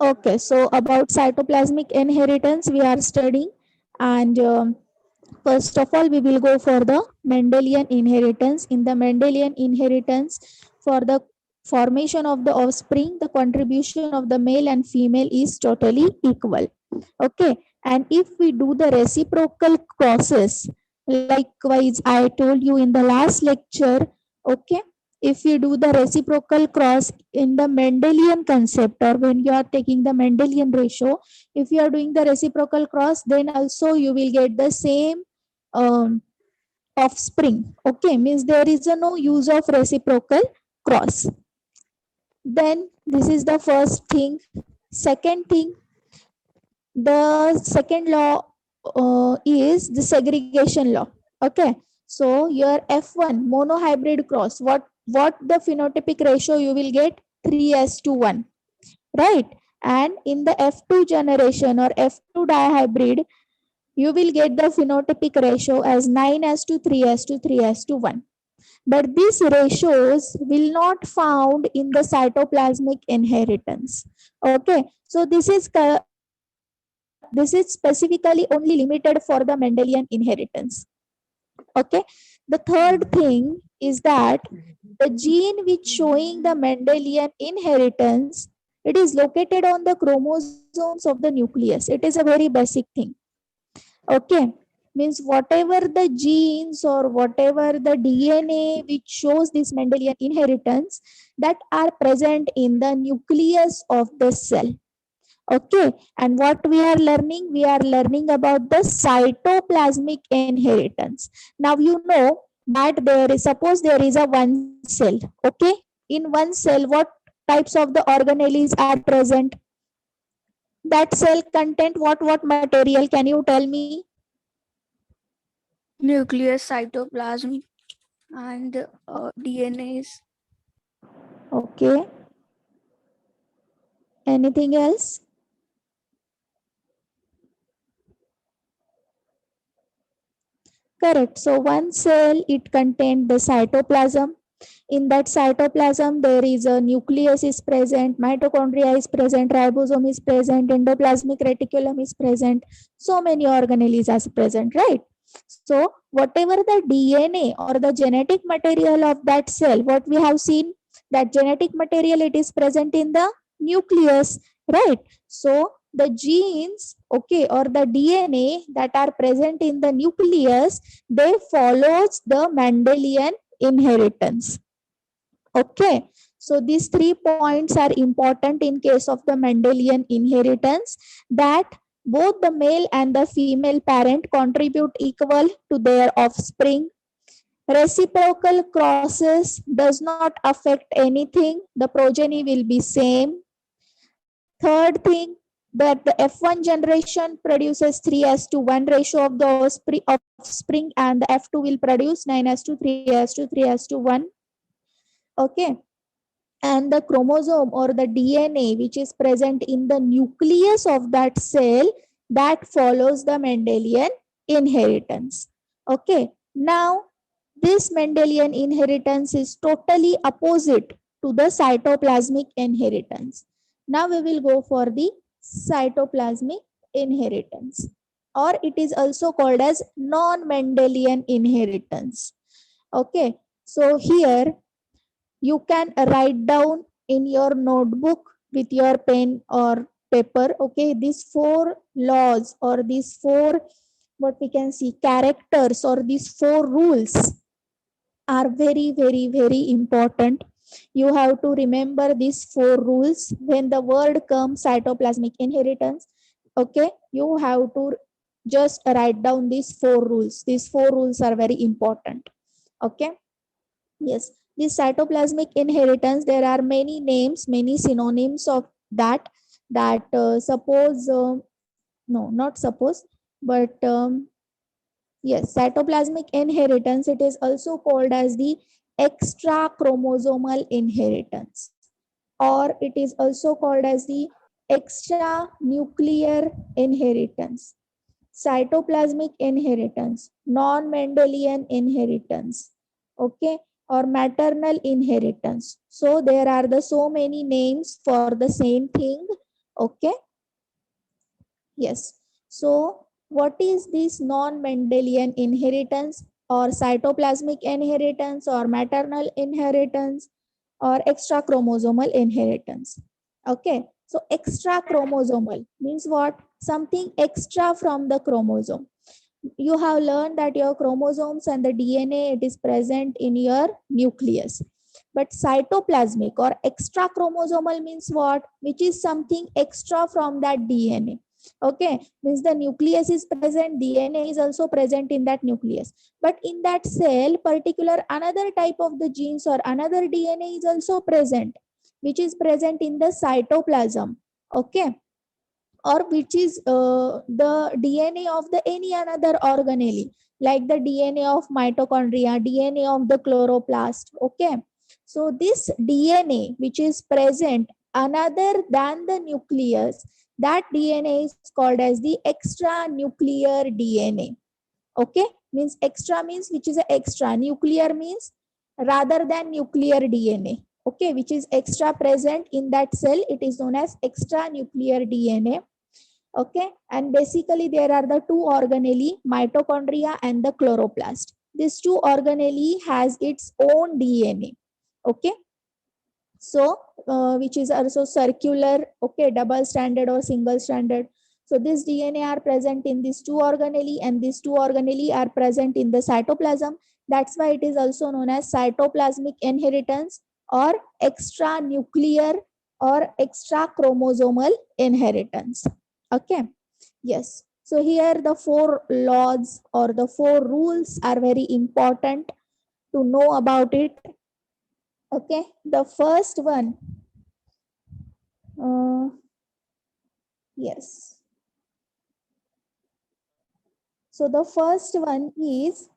Okay, so about cytoplasmic inheritance, we are studying, and first of all, we will go for the Mendelian inheritance. In the Mendelian inheritance, for the formation of the offspring, the contribution of the male and female is totally equal. Okay, and if we do the reciprocal process, likewise, I told you in the last lecture, okay, if you do the reciprocal cross in the Mendelian concept, or when you are taking the Mendelian ratio, if you are doing the reciprocal cross, then also you will get the same um, offspring. Okay, means there is a no use of reciprocal cross. Then this is the first thing. Second thing, the second law is the segregation law. Okay, so your F1 monohybrid cross, what the phenotypic ratio you will get? 3:1, right? And in the F2 generation or F2 dihybrid, you will get the phenotypic ratio as 9:3:3:1. But these ratios will not found in the cytoplasmic inheritance. Okay, so this is specifically only limited for the Mendelian inheritance. Okay, the third thing is that the gene which showing the Mendelian inheritance, it is located on the chromosomes of the nucleus. It is a very basic thing. Okay, means whatever the genes or whatever the DNA which shows this Mendelian inheritance, that are present in the nucleus of the cell. Okay, and what we are learning? We are learning about the cytoplasmic inheritance. Now you know that there is, suppose there is a one cell. Okay, in one cell, what types of the organelles are present? That cell content what material? Can you tell me? Nucleus, cytoplasm, and DNAs. Okay, anything else? Correct. So one cell, it contains the cytoplasm. In that cytoplasm, there is a nucleus is present, mitochondria is present, ribosome is present, endoplasmic reticulum is present. So many organelles are present, right? So whatever the DNA or the genetic material of that cell, what we have seen, that genetic material, it is present in the nucleus, right? So the genes, okay, or the DNA that are present in the nucleus, they follows the Mendelian inheritance. Okay, so these 3 points are important in case of the Mendelian inheritance, that both the male and the female parent contribute equal to their offspring. Reciprocal crosses does not affect anything, the progeny will be same. Third thing, that the F1 generation produces 3:1 ratio of the offspring, and the F2 will produce 9:3:3:1. Okay, and the chromosome or the DNA which is present in the nucleus of that cell, that follows the Mendelian inheritance. Okay, now this Mendelian inheritance is totally opposite to the cytoplasmic inheritance. Now we will go for the cytoplasmic inheritance, or it is also called as non-Mendelian inheritance. Okay, so here you can write down in your notebook with your pen or paper. Okay, these 4 laws, or these 4, what we can see, characters, or these 4 rules are very, very, very important. You have to remember these 4 rules when the word comes cytoplasmic inheritance. Okay, you have to just write down these 4 rules. These 4 rules are very important. Okay, yes, this cytoplasmic inheritance, there are many names, many synonyms of that. Suppose, no, not suppose, but yes, cytoplasmic inheritance, it is also called as the extra chromosomal inheritance, or it is also called as the extra nuclear inheritance, cytoplasmic inheritance, non-Mendelian inheritance. Okay, or maternal inheritance. So there are the so many names for the same thing. Okay. Yes. So what is this non-Mendelian inheritance or cytoplasmic inheritance or maternal inheritance or extra chromosomal inheritance? Okay. So extra chromosomal means what? Something extra from the chromosome. You have learned that your chromosomes and the DNA, it is present in your nucleus. But cytoplasmic or extra chromosomal means what? Which is something extra from that DNA. Okay, means the nucleus is present, DNA is also present in that nucleus. But in that cell, particular another type of the genes or another DNA is also present, which is present in the cytoplasm. Okay, or which is the DNA of the any another organelle, like the DNA of mitochondria, DNA of the chloroplast. Okay, so this DNA which is present another than the nucleus, that DNA is called as the extra nuclear DNA. Okay, means extra means which is a extra, nuclear means rather than nuclear DNA. Okay, which is extra present in that cell, it is known as extra nuclear DNA. Okay, and basically there are the two organelle, mitochondria and the chloroplast. These two organelle has its own DNA. Okay, so which is also circular, okay, double stranded or single stranded. So this DNA are present in these two organelle and these two organelle are present in the cytoplasm. That's why it is also known as cytoplasmic inheritance or extra nuclear or extra chromosomal inheritance. Okay, yes. So here the four laws or the four rules are very important to know about it. Okay, the first one, yes. So the first one is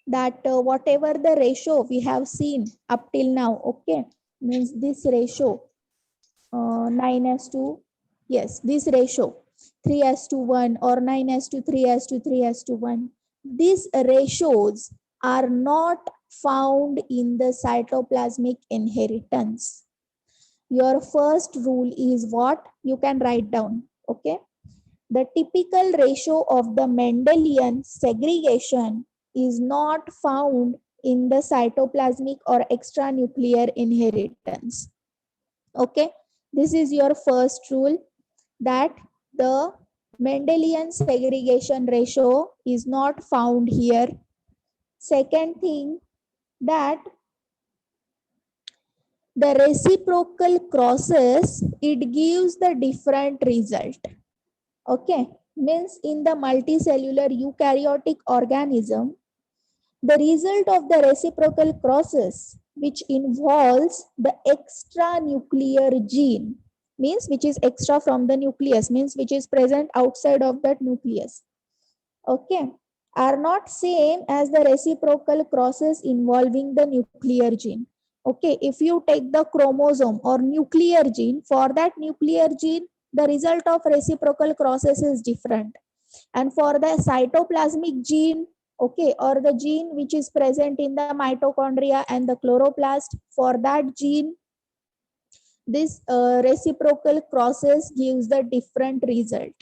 that whatever the ratio we have seen up till now, okay, means this ratio 9:2, yes, this ratio 3:1 or 9:3 3:1. These ratios are not found in the cytoplasmic inheritance. Your first rule is what? You can write down, okay? The typical ratio of the Mendelian segregation is not found in the cytoplasmic or extranuclear inheritance. Okay, this is your first rule, that the Mendelian segregation ratio is not found here. Second thing, that the reciprocal crosses, it gives the different result. Okay, means in the multicellular eukaryotic organism, the result of the reciprocal crosses, which involves the extranuclear gene, means which is extra from the nucleus, means which is present outside of that nucleus, okay, are not same as the reciprocal crosses involving the nuclear gene. Okay, if you take the chromosome or nuclear gene, for that nuclear gene, the result of reciprocal crosses is different. And for the cytoplasmic gene, okay, or the gene which is present in the mitochondria and the chloroplast, for that gene, this reciprocal crosses gives the different result.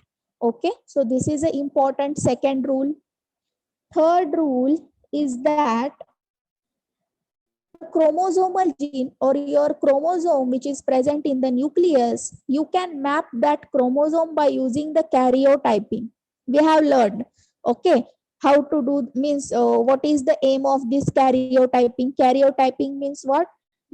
Okay, so this is an important second rule. Third rule is that the chromosomal gene or your chromosome which is present in the nucleus, you can map that chromosome by using the karyotyping. We have learned, okay, how to do, means what is the aim of this karyotyping? Karyotyping means what?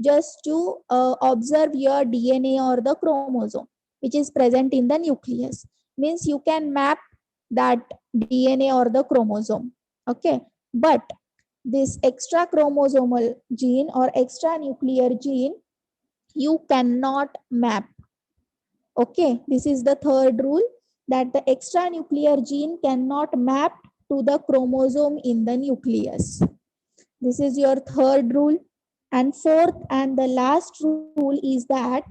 Just to observe your DNA or the chromosome which is present in the nucleus. Means you can map that DNA or the chromosome. Okay, but this extra chromosomal gene or extra nuclear gene, you cannot map. Okay, this is the third rule, that the extra nuclear gene cannot map to the chromosome in the nucleus. This is your third rule. And fourth and the last rule is that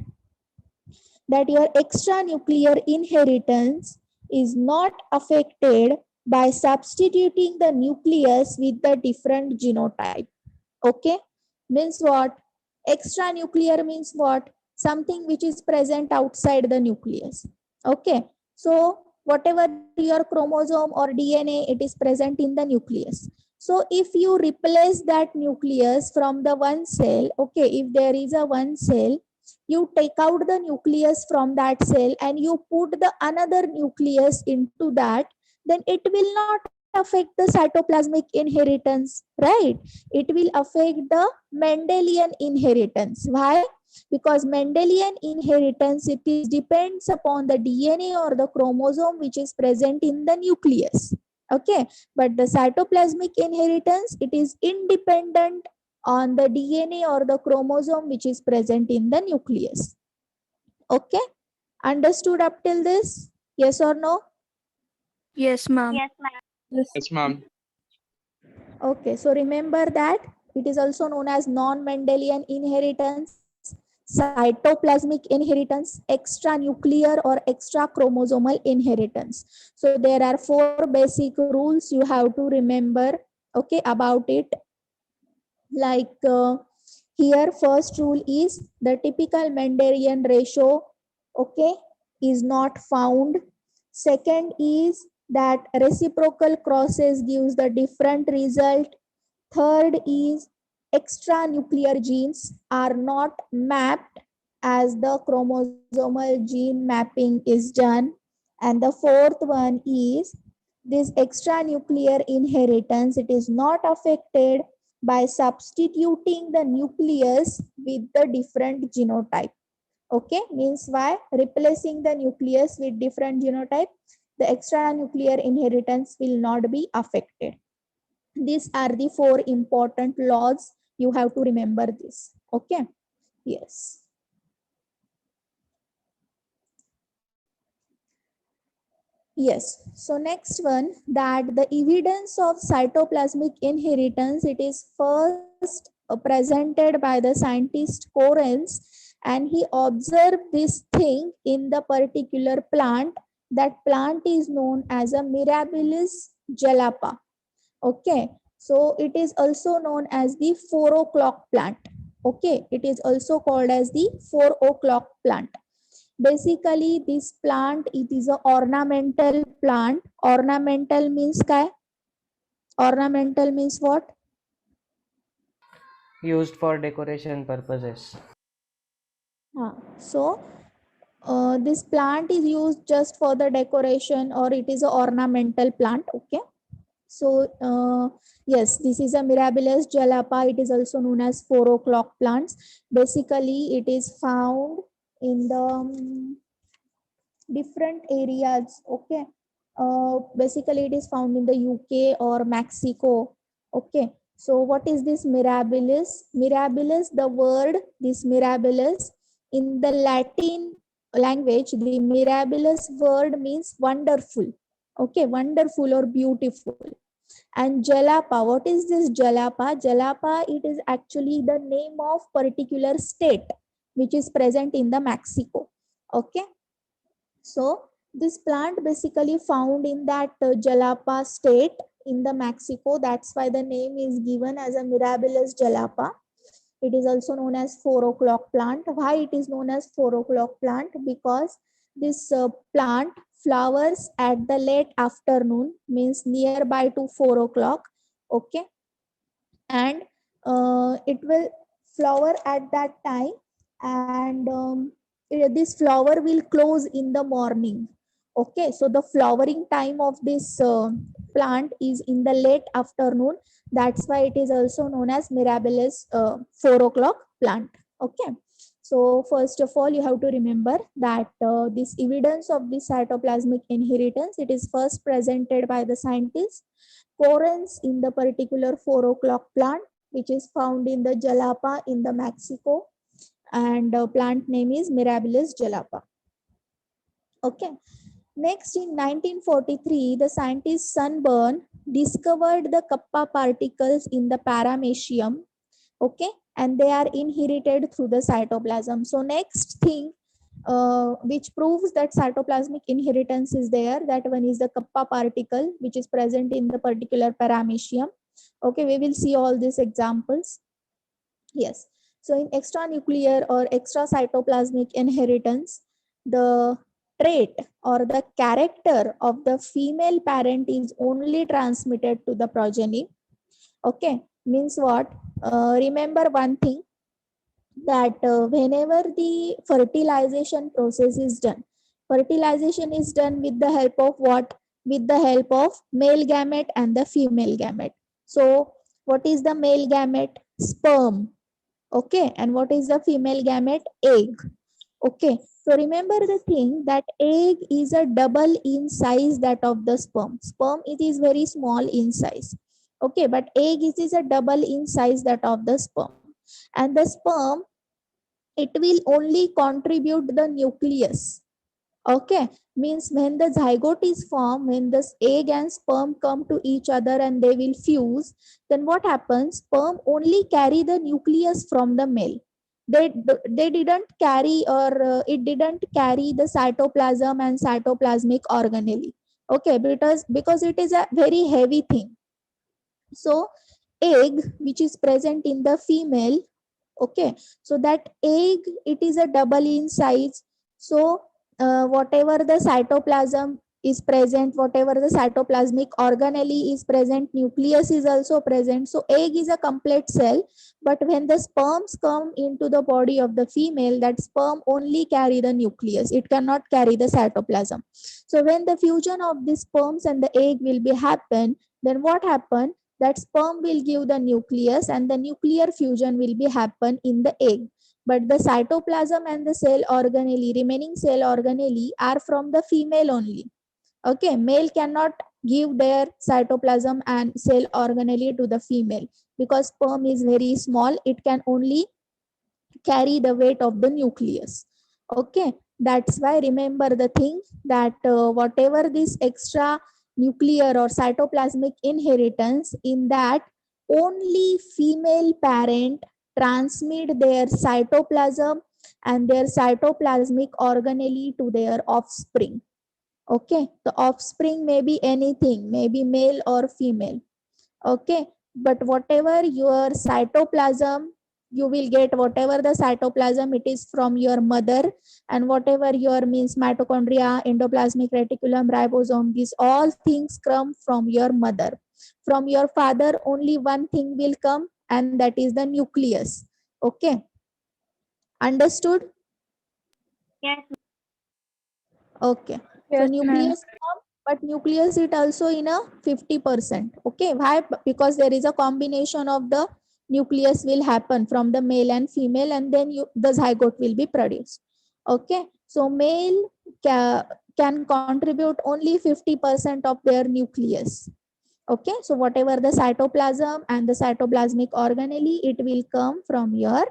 your extra nuclear inheritance is not affected by substituting the nucleus with the different genotype. Okay, means what? Extranuclear means what? Something which is present outside the nucleus. Okay, so whatever your chromosome or DNA, it is present in the nucleus. So if you replace that nucleus from the one cell, okay, if there is a one cell, you take out the nucleus from that cell and you put the another nucleus into that, then it will not affect the cytoplasmic inheritance, right? It will affect the Mendelian inheritance. Why? Because Mendelian inheritance, it is depends upon the DNA or the chromosome which is present in the nucleus. Okay, but the cytoplasmic inheritance, it is independent on the DNA or the chromosome which is present in the nucleus. Okay, understood up till this? Yes or no? Yes, ma'am. Yes, ma'am. Yes, ma'am. Okay, so remember that it is also known as non-Mendelian inheritance, cytoplasmic inheritance, extranuclear or extra chromosomal inheritance. So there are 4 basic rules you have to remember, okay, about it. Like here, first rule is the typical Mendelian ratio, okay, is not found. Second is that reciprocal crosses gives the different result. Third is extranuclear genes are not mapped as the chromosomal gene mapping is done. And the fourth one is this extranuclear inheritance, it is not affected by substituting the nucleus with the different genotype. Okay, means why? Replacing the nucleus with different genotype, the extranuclear inheritance will not be affected. These are the 4 important laws. You have to remember this. Okay. Yes. Yes. So next one, that the evidence of cytoplasmic inheritance, it is first presented by the scientist Corens, and he observed this thing in the particular plant. That plant is known as a Mirabilis jalapa. Okay, so it is also known as the 4 o'clock plant. Okay, it is also called as the 4 o'clock plant. Basically, this plant, it is a ornamental plant. Ornamental means काय? Ornamental means what? Used for decoration purposes. So this plant is used just for the decoration, or it is a ornamental plant. Okay. So yes, this is a Mirabilis jalapa. It is also known as 4 o'clock plants. Basically, it is found in the different areas. Okay. Basically, it is found in the UK or Mexico. Okay. So what is this Mirabilis? Mirabilis, the word, this Mirabilis, in the Latin language, the Mirabilis word means wonderful. Okay, wonderful or beautiful. And jalapa, what is this jalapa? Jalapa, it is actually the name of particular state which is present in the Mexico. Okay, so this plant basically found in that jalapa state in the Mexico. That's why the name is given as a Mirabilis jalapa. It is also known as 4 o'clock plant. Why it is known as 4 o'clock plant? Because this plant flowers at the late afternoon, means nearby to 4 o'clock. Okay, and it will flower at that time, and this flower will close in the morning. Okay, so the flowering time of this plant is in the late afternoon. That's why it is also known as Mirabilis 4 o'clock plant. Okay, so first of all, you have to remember that this evidence of the cytoplasmic inheritance, it is first presented by the scientists Corens in the particular 4 o'clock plant, which is found in the Jalapa in the Mexico, and plant name is Mirabilis jalapa. Okay. Next, in 1943, the scientist Sunburn discovered the kappa particles in the paramecium. Okay, and they are inherited through the cytoplasm. So next thing which proves that cytoplasmic inheritance is there, that one is the kappa particle which is present in the particular paramecium. Okay, we will see all these examples. Yes. So in extranuclear or extracytoplasmic inheritance, the trait or the character of the female parent is only transmitted to the progeny. Okay, means what? Remember one thing, that whenever the fertilization process is done, fertilization is done with the help of what? With the help of male gamete and the female gamete. So what is the male gamete? Sperm. Okay, and what is the female gamete? Egg. Okay, so remember the thing that egg is a double in size that of the sperm. Sperm, it is very small in size. Okay, but egg is a double in size that of the sperm. And the sperm, it will only contribute the nucleus. Okay, means when the zygote is formed, when this egg and sperm come to each other and they will fuse, then what happens? Sperm only carry the nucleus from the male. They didn't carry, or it didn't carry the cytoplasm and cytoplasmic organelle. Okay, because it is a very heavy thing. So egg which is present in the female, okay, so that egg, it is a double in size. So whatever the cytoplasm is present, whatever the cytoplasmic organelle is present, nucleus is also present. So egg is a complete cell, but when the sperms come into the body of the female, that sperm only carry the nucleus, it cannot carry the cytoplasm. So when the fusion of the sperms and the egg will be happen, then what happen? That sperm will give the nucleus and the nuclear fusion will be happen in the egg. But the cytoplasm and the cell organelle, remaining cell organelle, are from the female only. Okay, male cannot give their cytoplasm and cell organelle to the female, because sperm is very small, it can only carry the weight of the nucleus. Okay, that's why remember the thing that whatever this extra nuclear or cytoplasmic inheritance, in that only female parent transmit their cytoplasm and their cytoplasmic organelle to their offspring. Okay, the offspring may be anything, maybe male or female. Okay, but whatever your cytoplasm, you will get whatever the cytoplasm, it is from your mother, and whatever your means mitochondria, endoplasmic reticulum, ribosome, these all things come from your mother. From your father only one thing will come, and that is the nucleus. Okay, understood? Yes. Okay, so Yes, ma'am. nucleus come, but nucleus it also in a 50%. Okay, why? Because there is a combination of the nucleus will happen from the male and female, and then the zygote will be produced. Okay, so male can contribute only 50% of their nucleus. Okay, so whatever the cytoplasm and the cytoplasmic organelle, it will come from your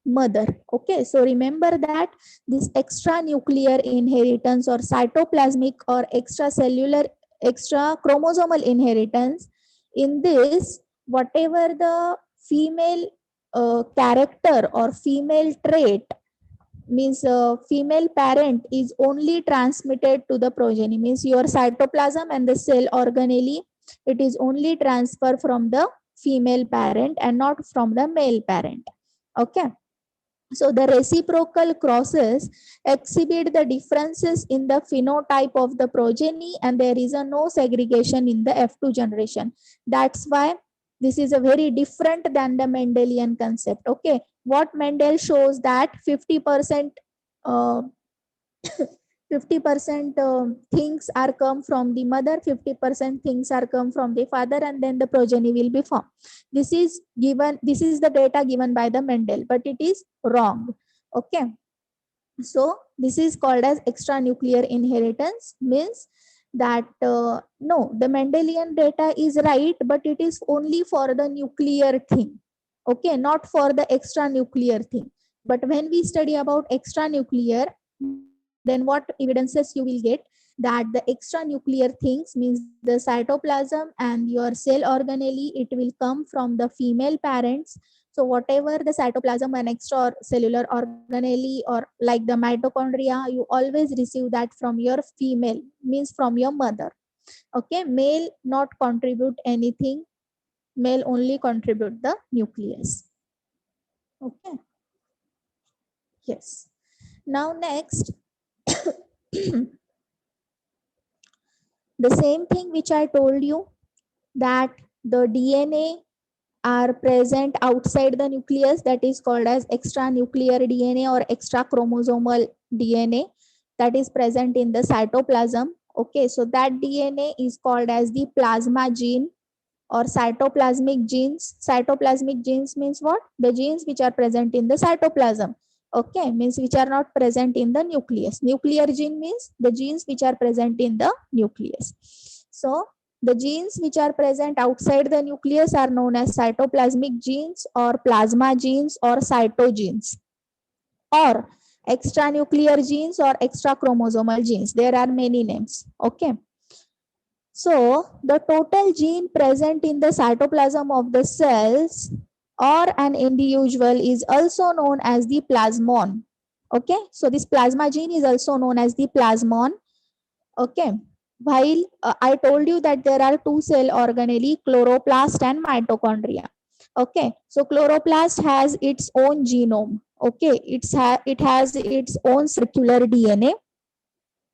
mother. Okay, so remember that this extra nuclear inheritance or cytoplasmic or extracellular, extra chromosomal inheritance, in this whatever the female character or female trait, means female parent is only transmitted to the progeny, means your cytoplasm and the cell organelle, it is only transfer from the female parent and not from the male parent. Okay, so the reciprocal crosses exhibit the differences in the phenotype of the progeny, and there is a no segregation in the F2 generation. That's why this is a very different than the Mendelian concept. Okay, what Mendel shows that 50% uh, 50% things are come from the mother, 50% things are come from the father, and then the progeny will be formed. This is given, this is the data given by the Mendel, but it is wrong. Okay, so this is called as extranuclear inheritance, means that no, the Mendelian data is right, but it is only for the nuclear thing. Okay, not for the extranuclear thing. But when we study about extranuclear, then what evidences you will get, that the extranuclear things, means the cytoplasm and your cell organelle, it will come from the female parents. So whatever the cytoplasm and extracellular organelle or like the mitochondria, you always receive that from your female, means from your mother. Okay, male not contribute anything. Male only contribute the nucleus. Okay. Yes. Now next, the same thing which I told you, that the DNA are present outside the nucleus, that is called as extranuclear DNA or extra chromosomal DNA, that is present in the cytoplasm. Okay, so that DNA is called as the plasma gene or cytoplasmic genes. Cytoplasmic genes means what? The genes which are present in the cytoplasm. Okay, means which are not present in the nucleus. Nuclear gene means the genes which are present in the nucleus. So the genes which are present outside the nucleus are known as cytoplasmic genes or plasma genes or cytogenes, or extranuclear genes or extra chromosomal genes. There are many names. Okay. So the total gene present in the cytoplasm of the cells or an individual is also known as the plasmon. Okay. So this plasma gene is also known as the plasmon. Okay. While I told you that there are two cell organelle, chloroplast and mitochondria. Okay. So chloroplast has its own genome. Okay. It has its own circular DNA.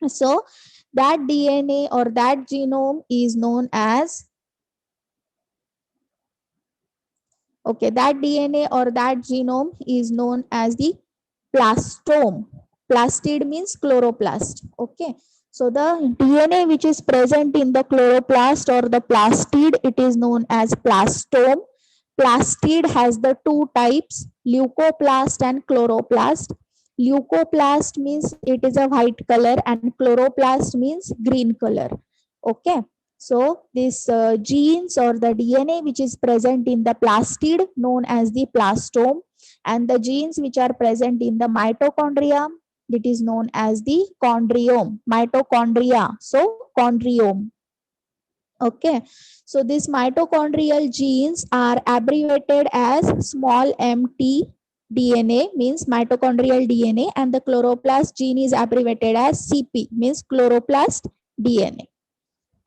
So that DNA or that genome is known as, okay, that DNA or that genome is known as the plastome. Plastid means chloroplast. Okay. So the DNA which is present in the chloroplast or the plastid, it is known as plastome. Plastid has the two types, leucoplast and chloroplast. Leucoplast means it is a white color and chloroplast means green color. Okay. So this genes or the DNA which is present in the plastid known as the plastome, and the genes which are present in the mitochondria, it is known as the chondriome. Mitochondria, so chondriome. Okay, so these mitochondrial genes are abbreviated as small mt DNA, means mitochondrial DNA, and the chloroplast gene is abbreviated as CP, means chloroplast DNA.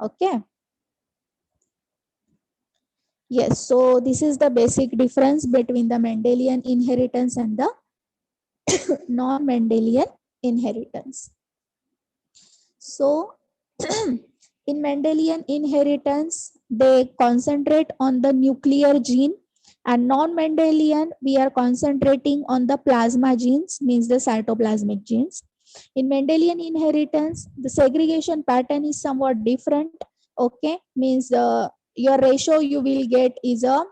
Okay. Yes, so this is the basic difference between the Mendelian inheritance and the non-Mendelian inheritance. So in Mendelian inheritance, they concentrate on the nuclear gene, and non-Mendelian, we are concentrating on the plasma genes, means the cytoplasmic genes. In Mendelian inheritance, the segregation pattern is somewhat different. Okay, means your ratio you will get is a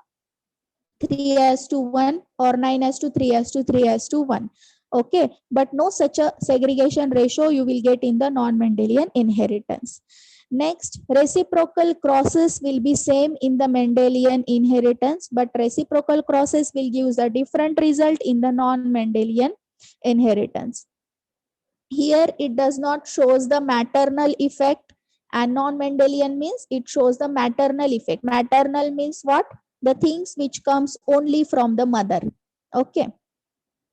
3:1 or 9:3:3:1. Okay, but no such a segregation ratio you will get in the non-Mendelian inheritance. Next, reciprocal crosses will be same in the Mendelian inheritance, but reciprocal crosses will give a different result in the non-Mendelian inheritance. Here it does not shows the maternal effect, and non-Mendelian means it shows the maternal effect. Maternal means what? The things which comes only from the mother. Okay.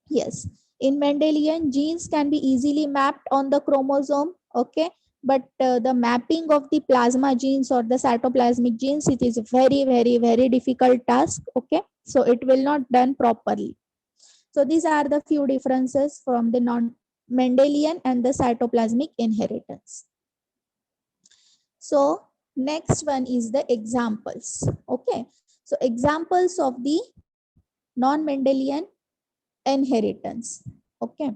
Yes. In Mendelian, genes can be easily mapped on the chromosome. Okay. But the mapping of the plasma genes or the cytoplasmic genes, it is very, very, very difficult task. Okay. So it will not done properly. So these are the few differences from the non-Mendelian and the cytoplasmic inheritance. So next one is the examples. Okay. So examples of the non-Mendelian inheritance. Okay.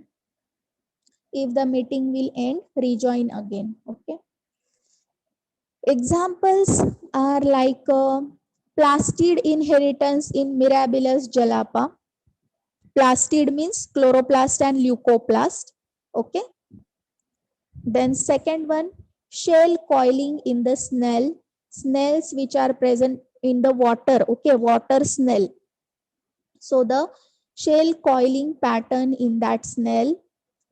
If the meeting will end, rejoin again. Okay. Examples are like plastid inheritance in Mirabilis jalapa. Plastid means chloroplast and leucoplast. Okay. Then second one, shell coiling in the snail. Snails which are present in the water. Okay, water snail. So the shell coiling pattern in that snail.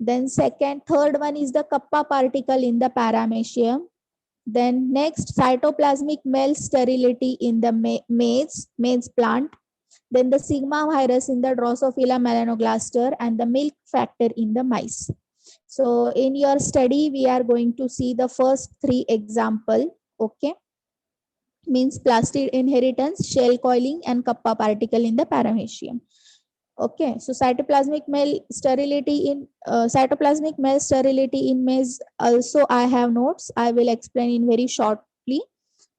Then third one is the kappa particle in the paramecium. Then next, cytoplasmic male sterility in the maize plant. Then the sigma virus in the Drosophila melanogaster and the milk factor in the mice. So in your study, we are going to see the first three example. Okay. means plastid inheritance, shell coiling, and kappa particle in the paramecium. Okay, so cytoplasmic male sterility in maize also I have notes. I will explain in very shortly.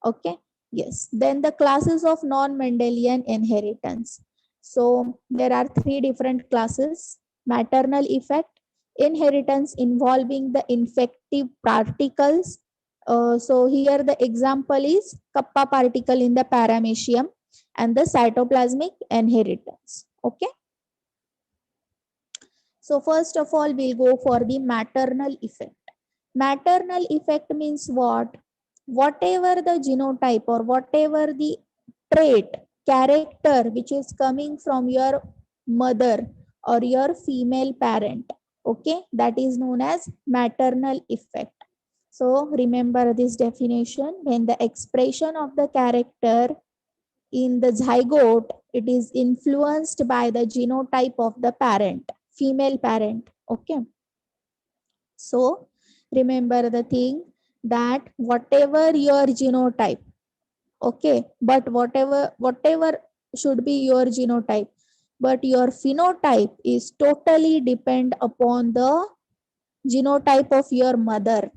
Okay, yes. Then the classes of non-Mendelian inheritance. So there are three different classes: maternal effect, inheritance involving the infective particles. So here the example is kappa particle in the paramecium and the cytoplasmic inheritance. Okay. So first of all, we'll go for the maternal effect. Maternal effect means what? Whatever the genotype or whatever the trait, character which is coming from your mother or your female parent, okay, that is known as maternal effect. So remember this definition: when the expression of the character in the zygote, it is influenced by the genotype of the parent, female parent. Okay, so remember the thing that whatever your genotype, okay, but whatever should be your genotype, but your phenotype is totally depend upon the genotype of your mother.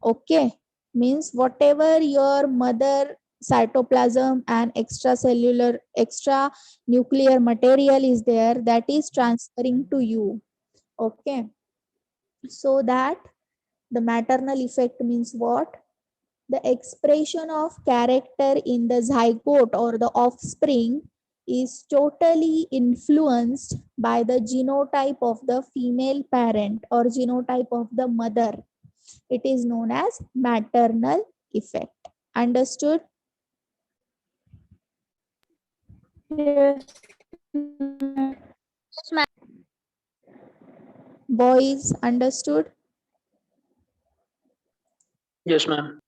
Okay, means whatever your mother cytoplasm and extracellular extra nuclear material is there, that is transferring to you. Okay, so that the maternal effect means what? The expression of character in the zygote or the offspring is totally influenced by the genotype of the female parent or genotype of the mother. It is known as maternal effect. Understood? Yes. Yes, ma'am. Boys, understood? Yes, ma'am.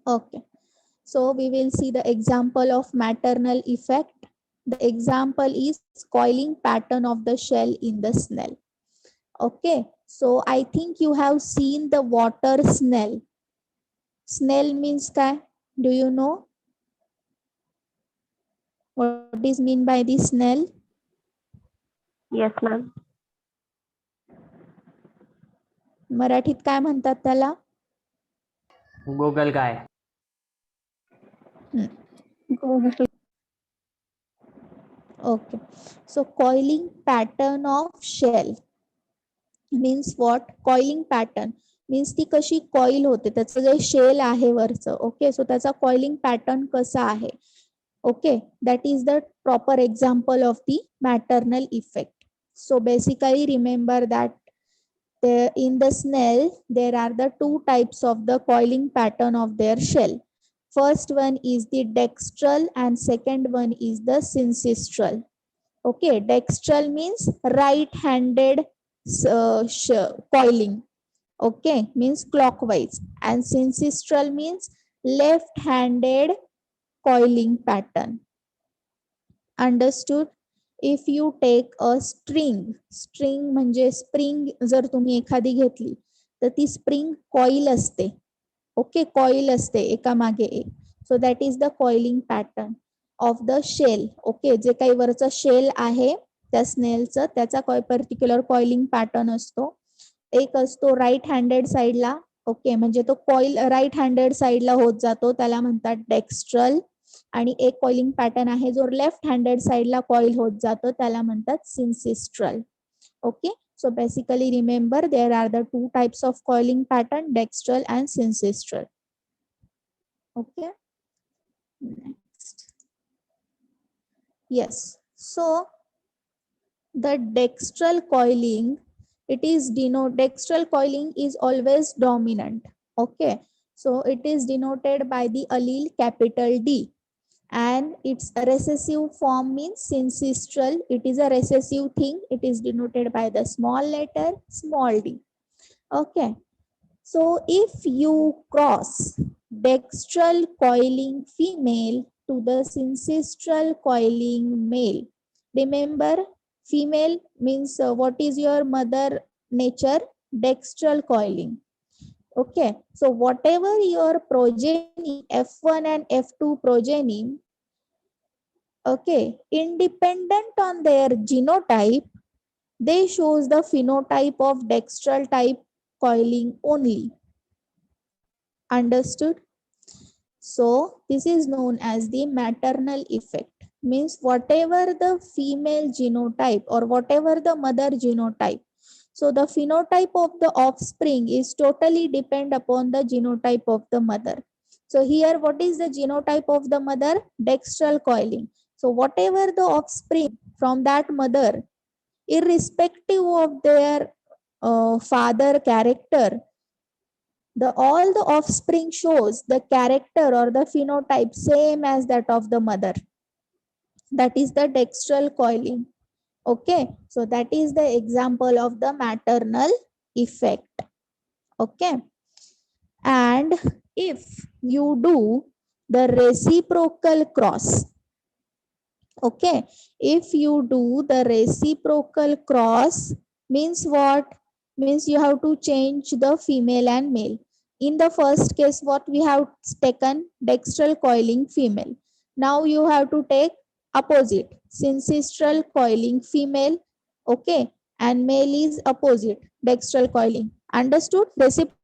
Okay. So we will see the example of maternal effect. The example is coiling pattern of the shell in the snail. Okay. So I think you have seen the water snail. Snail means काय? Do you know? What is mean by the snail? Yes, ma'am. मराठीत काय म्हणतात त्याला? Google काय? Okay. So coiling pattern of shell means what? Coiling pattern means ती कशी coil होते, त्याचं जे शेल आहे वरचं. ओके, सो त्याचा कॉइलिंग पॅटर्न कसा आहे. Okay, that is the proper example of the maternal effect. So basically remember that in the snail there are the two types of the coiling pattern of their shell. First one is the dextral and second one is the syncistral. Okay, dextral means right-handed coiling. Okay, means clockwise, and syncistral means left-handed coiling pattern. Understood? If you take a string म्हणजे spring जर तुम्ही एखादी घेतली तर ती spring coil असते. Okay, coil असते एका मागे एक. So that is the coiling pattern of the shell. Okay, जे काही वरचा शेल आहे त्या स्नेलचं, त्याचा पर्टिक्युलर कॉइलिंग पॅटर्न असतो. एक असतो राईट हँडेड साईडला. ओके, म्हणजे तो कॉइल राईट हँडेड साईडला होत जातो, त्याला म्हणतात डेक्स्ट्रल. आणि एक कॉइलिंग पॅटर्न आहे जो लेफ्ट हँडेड साईडला कॉइल होत जातो, त्याला म्हणतात sinistral. Okay, so basically remember there are the two types of coiling pattern, dextral and syncistral. Okay, next. Yes, so the dextral coiling, it is dextral coiling is always dominant. Okay, so it is denoted by the allele capital D, and its recessive form means syncistral. It is a recessive thing. It is denoted by the small letter small d. Okay, so if you cross dextral coiling female to the syncistral coiling male, remember female means what is your mother nature? Dextral coiling. Okay, so whatever your progeny F1 and F2 progeny, okay, independent on their genotype, they shows the phenotype of dextral type coiling only. Understood? So this is known as the maternal effect. Means whatever the female genotype or whatever the mother genotype, so the phenotype of the offspring is totally depend upon the genotype of the mother. So here, what is the genotype of the mother? Dextral coiling. So whatever the offspring from that mother, irrespective of their father character, the all the offspring shows the character or the phenotype same as that of the mother. That is the dextral coiling. Okay, so that is the example of the maternal effect. Okay, and if you do the reciprocal cross, okay, if you do the reciprocal cross, means what? Means you have to change the female and male. In the first case, what we have taken? Dextral coiling female. Now you have to take opposite, syncestral coiling female, okay, and male is opposite, dextral coiling. Understood? Reciprocal